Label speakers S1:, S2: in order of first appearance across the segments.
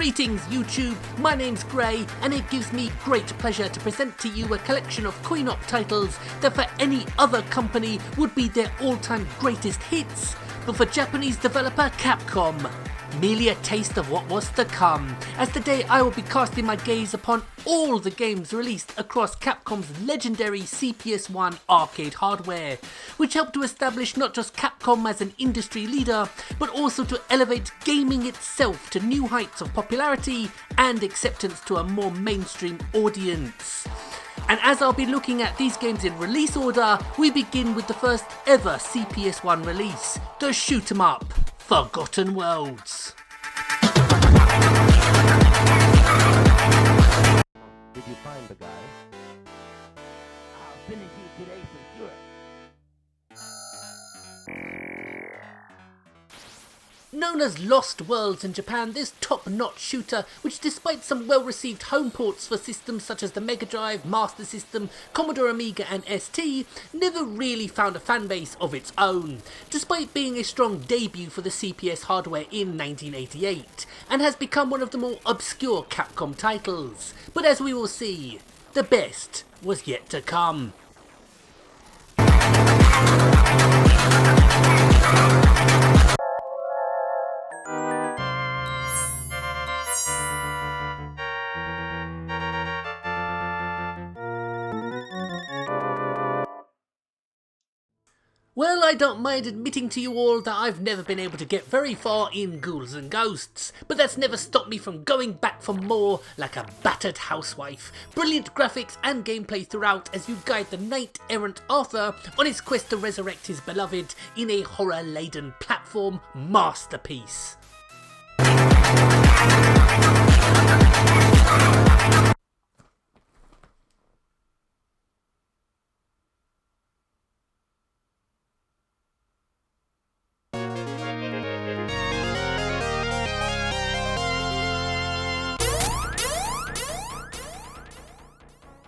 S1: Greetings YouTube, my name's Gray and it gives me great pleasure to present to you a collection of coin-op titles that for any other company would be their all-time greatest hits, but for Japanese developer Capcom, merely a taste of what was to come, as today I will be casting my gaze upon all the games released across Capcom's legendary CPS1 arcade hardware, which helped to establish not just Capcom as an industry leader, but also to elevate gaming itself to new heights of popularity and acceptance to a more mainstream audience. And as I'll be looking at these games in release order, we begin with the first ever CPS1 release, the shoot 'em up, Forgotten Worlds.
S2: Did you find the guy? I'll finish you today for sure.
S1: Known as Lost Worlds in Japan, this top-notch shooter, which despite some well-received home ports for systems such as the Mega Drive, Master System, Commodore Amiga and ST, never really found a fanbase of its own, despite being a strong debut for the CPS hardware in 1988, and has become one of the more obscure Capcom titles. But as we will see, the best was yet to come. Well, I don't mind admitting to you all that I've never been able to get very far in Ghouls and Ghosts, but that's never stopped me from going back for more like a battered housewife. Brilliant graphics and gameplay throughout as you guide the knight-errant Arthur on his quest to resurrect his beloved in a horror-laden platform masterpiece.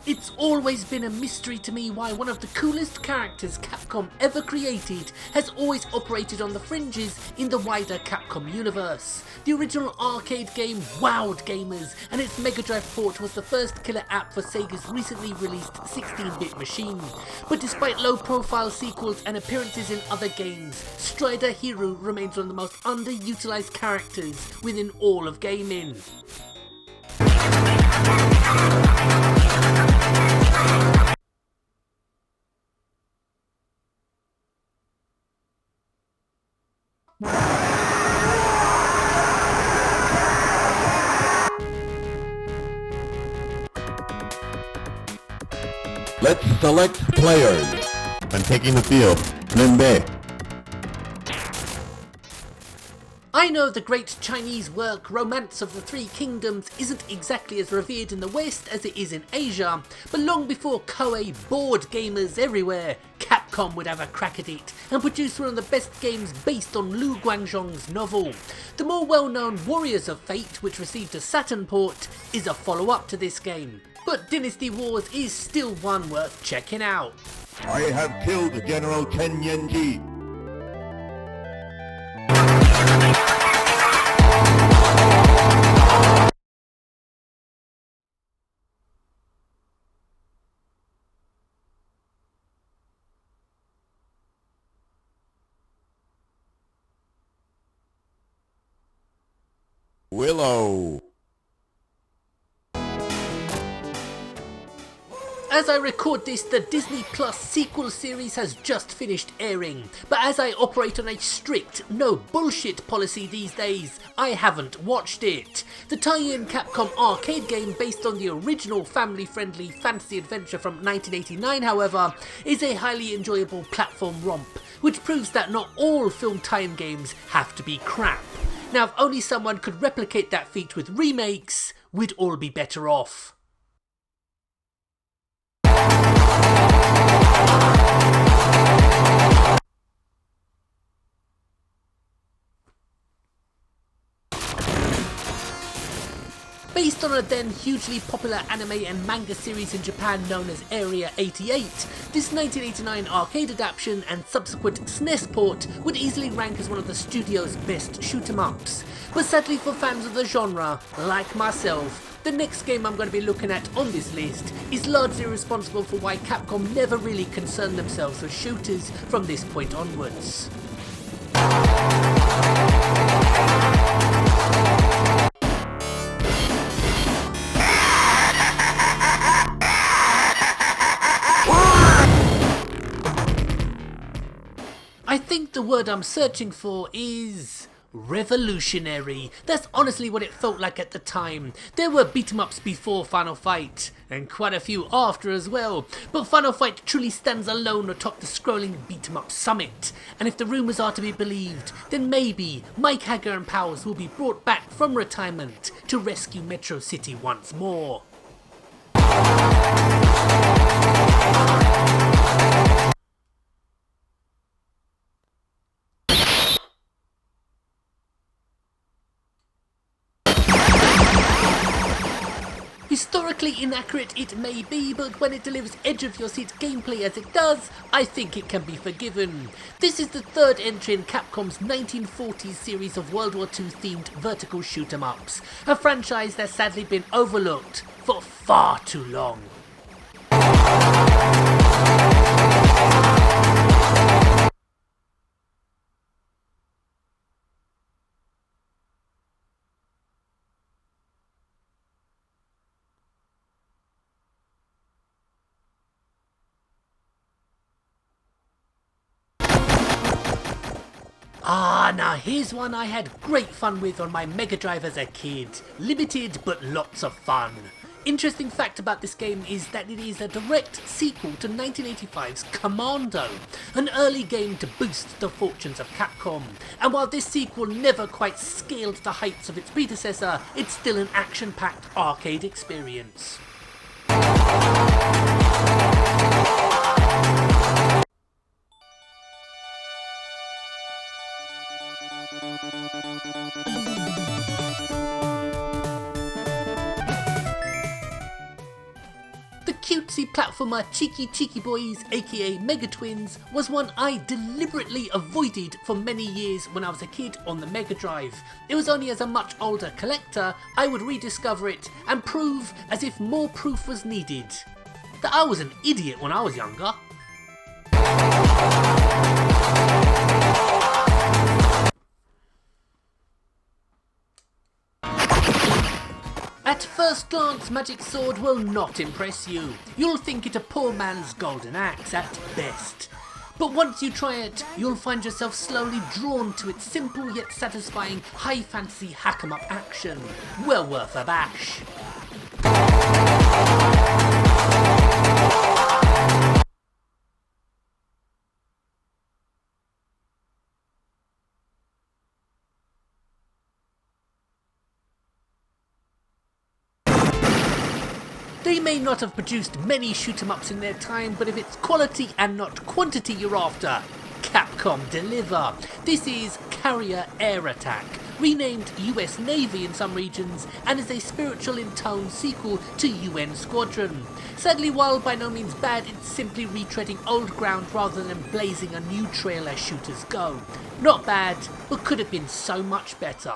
S1: It's always been a mystery to me why one of the coolest characters Capcom ever created has always operated on the fringes in the wider Capcom universe. The original arcade game wowed gamers, and its Mega Drive port was the first killer app for Sega's recently released 16-bit machine. But despite low-profile sequels and appearances in other games, Strider Hero remains one of the most underutilized characters within all of gaming.
S3: Let's select players. I'm taking the field. Ninbei.
S1: I know the great Chinese work Romance of the Three Kingdoms isn't exactly as revered in the West as it is in Asia, but long before Koei bored gamers everywhere, Capcom would have a crack at it and produce one of the best games based on Lu Guangzhong's novel. The more well-known Warriors of Fate, which received a Saturn port, is a follow-up to this game. But Dynasty Wars is still one worth checking out.
S3: I have killed General Chen Yanji. Willow.
S1: As I record this, the Disney Plus sequel series has just finished airing, but as I operate on a strict no bullshit policy these days, I haven't watched it. The tie-in Capcom arcade game based on the original family-friendly fantasy adventure from 1989, however, is a highly enjoyable platform romp, which proves that not all film tie-in games have to be crap. Now, if only someone could replicate that feat with remakes, we'd all be better off. Based on a then hugely popular anime and manga series in Japan known as Area 88, this 1989 arcade adaptation and subsequent SNES port would easily rank as one of the studio's best shoot-em-ups. But sadly for fans of the genre, like myself, the next game I'm going to be looking at on this list is largely responsible for why Capcom never really concerned themselves with shooters from this point onwards. I think the word I'm searching for is revolutionary. That's honestly what it felt like at the time. There were beat-em-ups before Final Fight, and quite a few after as well, but Final Fight truly stands alone atop the scrolling beat-em-up summit, and if the rumours are to be believed, then maybe Mike Hager and Powers will be brought back from retirement to rescue Metro City once more. Historically inaccurate it may be, but when it delivers edge-of-your-seat gameplay as it does, I think it can be forgiven. This is the third entry in Capcom's 1940s series of World War II themed vertical shoot-em-ups, a franchise that's sadly been overlooked for far too long. Now here's one I had great fun with on my Mega Drive as a kid. Limited but lots of fun. Interesting fact about this game is that it is a direct sequel to 1985's Commando, an early game to boost the fortunes of Capcom. And while this sequel never quite scaled the heights of its predecessor, it's still an action-packed arcade experience. The cutesy platformer Cheeky Cheeky Boys, aka Mega Twins, was one I deliberately avoided for many years when I was a kid on the Mega Drive. It was only as a much older collector I would rediscover it and prove, as if more proof was needed, that I was an idiot when I was younger. At first glance, Magic Sword will not impress you. You'll think it a poor man's golden axe at best. But once you try it, you'll find yourself slowly drawn to its simple yet satisfying high fantasy hack-em-up action. Well worth a bash. They may not have produced many shoot-em-ups in their time, but if it's quality and not quantity you're after, Capcom deliver. This is Carrier Air Attack, renamed US Navy in some regions, and is a spiritual in tone sequel to UN Squadron. Sadly, while by no means bad, it's simply retreading old ground rather than blazing a new trail as shooters go. Not bad, but could have been so much better.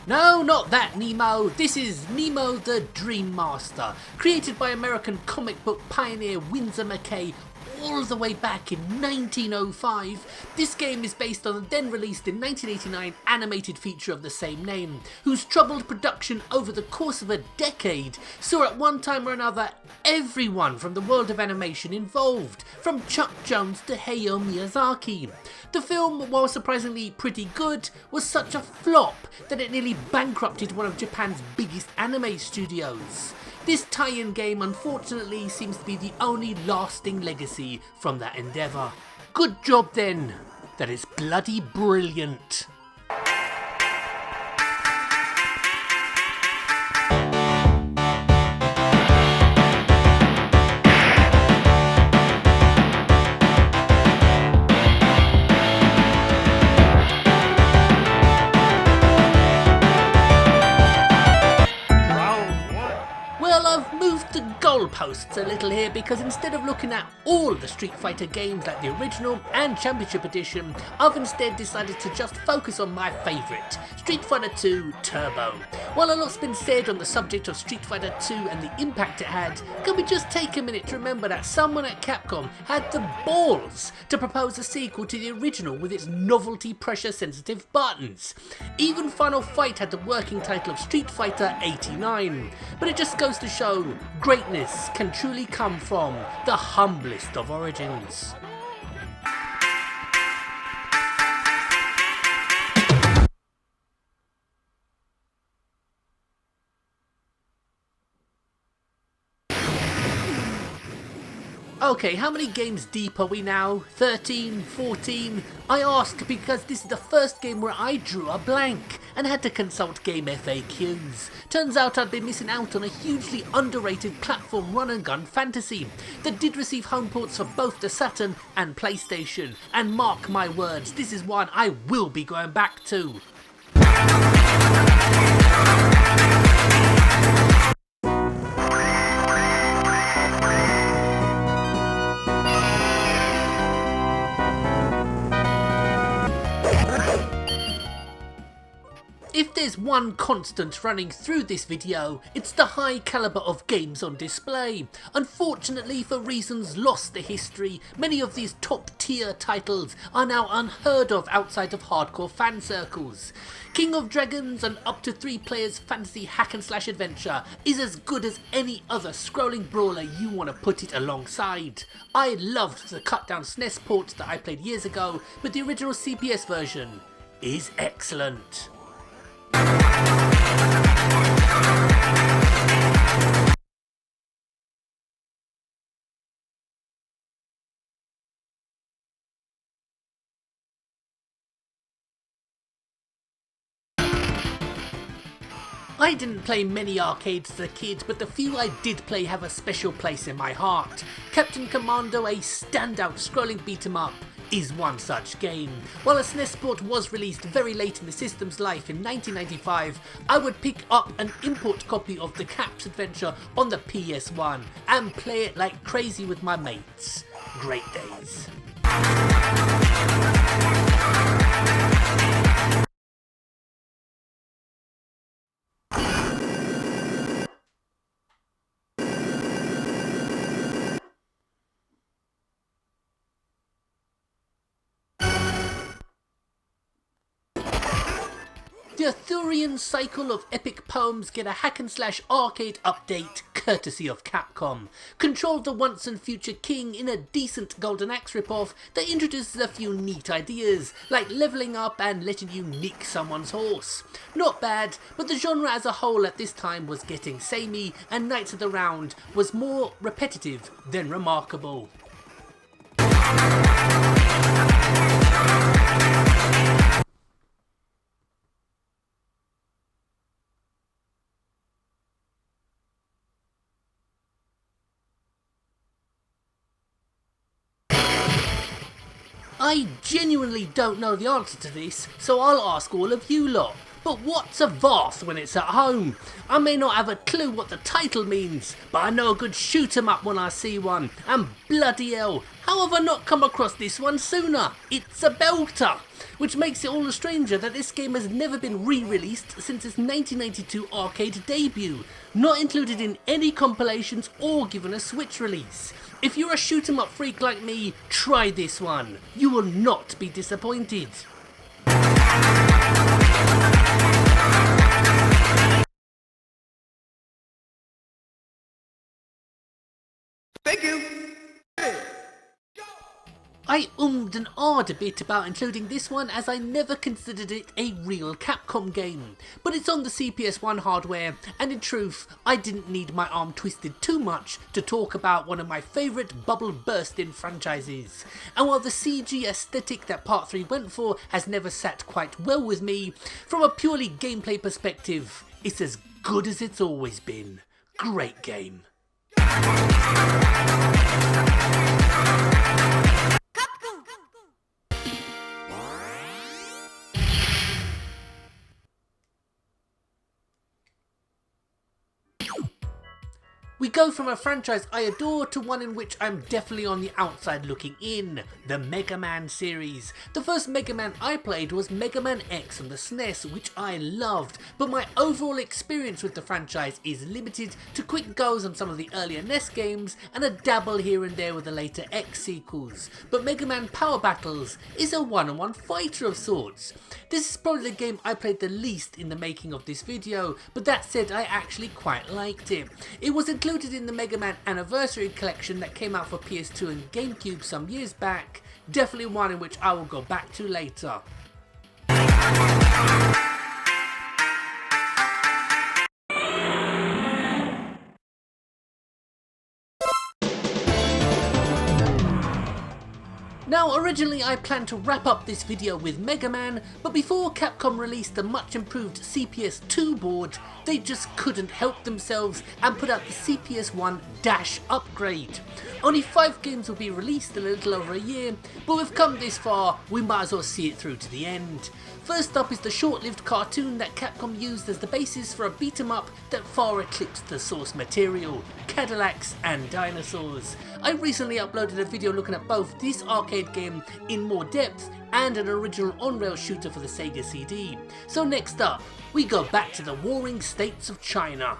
S1: No, not that Nemo. This is Nemo the Dream Master, created by American comic book pioneer Winsor McKay all the way back in 1905. This game is based on the then released in 1989 animated feature of the same name, whose troubled production over the course of a decade saw at one time or another everyone from the world of animation involved, from Chuck Jones to Hayao Miyazaki. The film, while surprisingly pretty good, was such a flop that it nearly bankrupted one of Japan's biggest anime studios. This tie-in game unfortunately seems to be the only lasting legacy from that endeavour. Good job then, that is bloody brilliant. goalposts a little here, because instead of looking at all the Street Fighter games like the original and Championship Edition, I've instead decided to just focus on my favourite, Street Fighter 2 Turbo. While a lot's been said on the subject of Street Fighter 2 and the impact it had, can we just take a minute to remember that someone at Capcom had the balls to propose a sequel to the original with its novelty pressure sensitive buttons. Even Final Fight had the working title of Street Fighter 89, but it just goes to show greatness can truly come from the humblest of origins. Okay, how many games deep are we now? 13? 14? I ask because this is the first game where I drew a blank and had to consult game FAQs. Turns out I'd been missing out on a hugely underrated platform run and gun fantasy that did receive home ports for both the Saturn and PlayStation. And mark my words, this is one I will be going back to. If there's one constant running through this video, it's the high calibre of games on display. Unfortunately, for reasons lost to history, many of these top tier titles are now unheard of outside of hardcore fan circles. King of Dragons, an up to 3 players fantasy hack and slash adventure, is as good as any other scrolling brawler you want to put it alongside. I loved the cut down SNES port that I played years ago, but the original CPS version is excellent. I didn't play many arcades as a kid, but the few I did play have a special place in my heart. Captain Commando, a standout scrolling beat 'em up, is one such game. While a SNES port was released very late in the system's life in 1995, I would pick up an import copy of the Cap's Adventure on the PS1 and play it like crazy with my mates. Great days. The Arthurian cycle of epic poems get a hack and slash arcade update courtesy of Capcom. Control the once and future king in a decent Golden Axe ripoff that introduces a few neat ideas, like leveling up and letting you nick someone's horse. Not bad, but the genre as a whole at this time was getting samey, and Knights of the Round was more repetitive than remarkable. I genuinely don't know the answer to this, so I'll ask all of you lot. But what's a Voth when it's at home? I may not have a clue what the title means, but I know a good shoot 'em up when I see one. And bloody hell, how have I not come across this one sooner? It's a belter! Which makes it all the stranger that this game has never been re-released since its 1992 arcade debut, not included in any compilations or given a Switch release. If you're a shoot 'em up freak like me, try this one. You will not be disappointed.
S4: Thank you.
S1: I ummed and ahed a bit about including this one as I never considered it a real Capcom game, but it's on the CPS1 hardware, and in truth I didn't need my arm twisted too much to talk about one of my favourite bubble bursting franchises. And while the CG aesthetic that Part 3 went for has never sat quite well with me, from a purely gameplay perspective, it's as good as it's always been. Great game. We go from a franchise I adore to one in which I'm definitely on the outside looking in, the Mega Man series. The first Mega Man I played was Mega Man X on the SNES, which I loved, but my overall experience with the franchise is limited to quick goes on some of the earlier NES games and a dabble here and there with the later X sequels. But Mega Man Power Battles is a one-on-one fighter of sorts. This is probably the game I played the least in the making of this video, but that said, I actually quite liked it. It was included in the Mega Man Anniversary Collection that came out for PS2 and GameCube some years back, definitely one in which I will go back to later. Now, originally I planned to wrap up this video with Mega Man, but before Capcom released the much improved CPS2 board, they just couldn't help themselves and put out the CPS1 Dash upgrade. Only 5 games will be released in a little over a year, but we've come this far, we might as well see it through to the end. First up is the short-lived cartoon that Capcom used as the basis for a beat-em-up that far eclipsed the source material, Cadillacs and Dinosaurs. I recently uploaded a video looking at both this arcade game in more depth and an original on-rail shooter for the Sega CD. So next up, we go back to the warring states of China.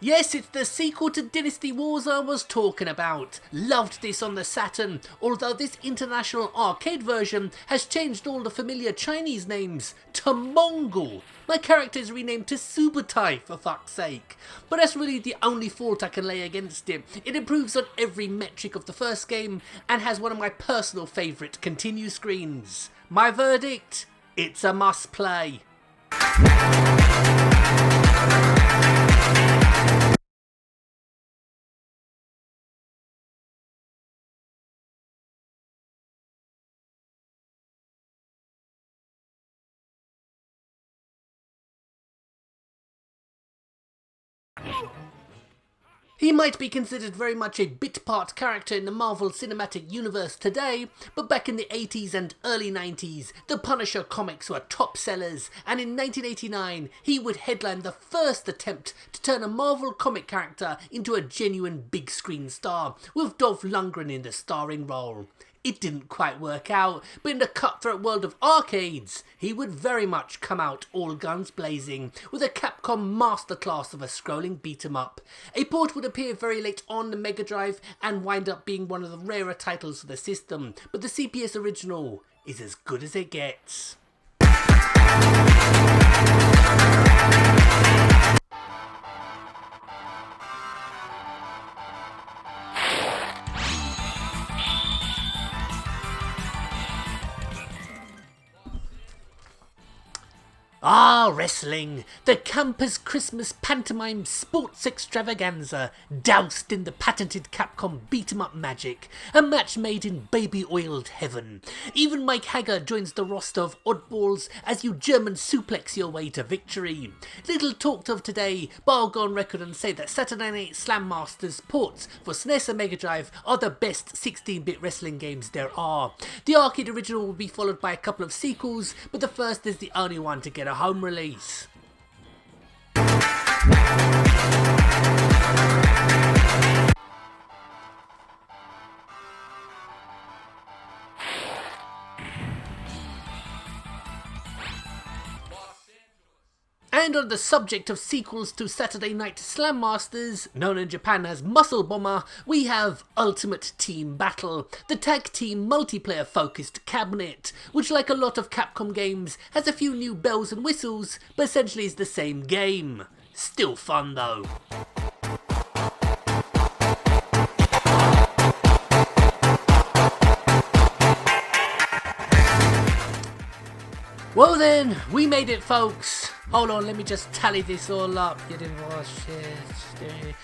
S1: Yes, it's the sequel to Dynasty Wars I was talking about. Loved this on the Saturn, although this international arcade version has changed all the familiar Chinese names to Mongol. My character is renamed to Subutai, for fuck's sake. But that's really the only fault I can lay against it. It improves on every metric of the first game and has one of my personal favourite continue screens. My verdict? It's a must play. He might be considered very much a bit-part character in the Marvel Cinematic Universe today, but back in the 80s and early 90s, the Punisher comics were top sellers, and in 1989, he would headline the first attempt to turn a Marvel comic character into a genuine big-screen star, with Dolph Lundgren in the starring role. It didn't quite work out, but in the cutthroat world of arcades, he would very much come out all guns blazing with a Capcom masterclass of a scrolling beat-em-up. A port would appear very late on the Mega Drive and wind up being one of the rarer titles for the system, but the CPS original is as good as it gets. Ah, wrestling! The campus Christmas pantomime sports extravaganza, doused in the patented Capcom beat-em-up magic, a match made in baby-oiled heaven. Even Mike Hagger joins the roster of oddballs as you German suplex your way to victory. Little talked of today, but I'll go on record and say that Saturday Night Slam Masters ports for SNES and Mega Drive are the best 16-bit wrestling games there are. The arcade original will be followed by a couple of sequels, but the first is the only one to get a home release. And on the subject of sequels to Saturday Night Slam Masters, known in Japan as Muscle Bomber, we have Ultimate Team Battle, the tag team multiplayer focused cabinet, which like a lot of Capcom games has a few new bells and whistles, but essentially is the same game. Still fun though. Well then, we made it folks. Hold on, let me just tally this all up. You didn't watch it.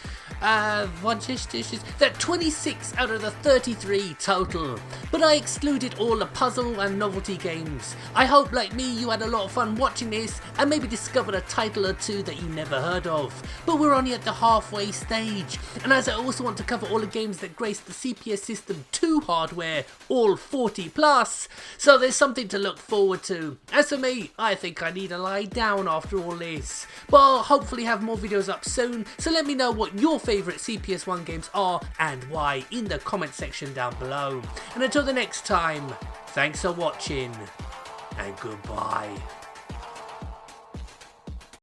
S1: They're 26 out of the 33 total, but I excluded all the puzzle and novelty games. I hope, like me, you had a lot of fun watching this and maybe discovered a title or two that you never heard of. But we're only at the halfway stage, and as I also want to cover all the games that grace the CPS System 2 hardware, all 40 plus, so there's something to look forward to. As for me, I think I need to lie down after all this, but I'll hopefully have more videos up soon, so let me know what your favourite CPS1 games are and why in the comment section down below. And until the next time, thanks for watching and goodbye.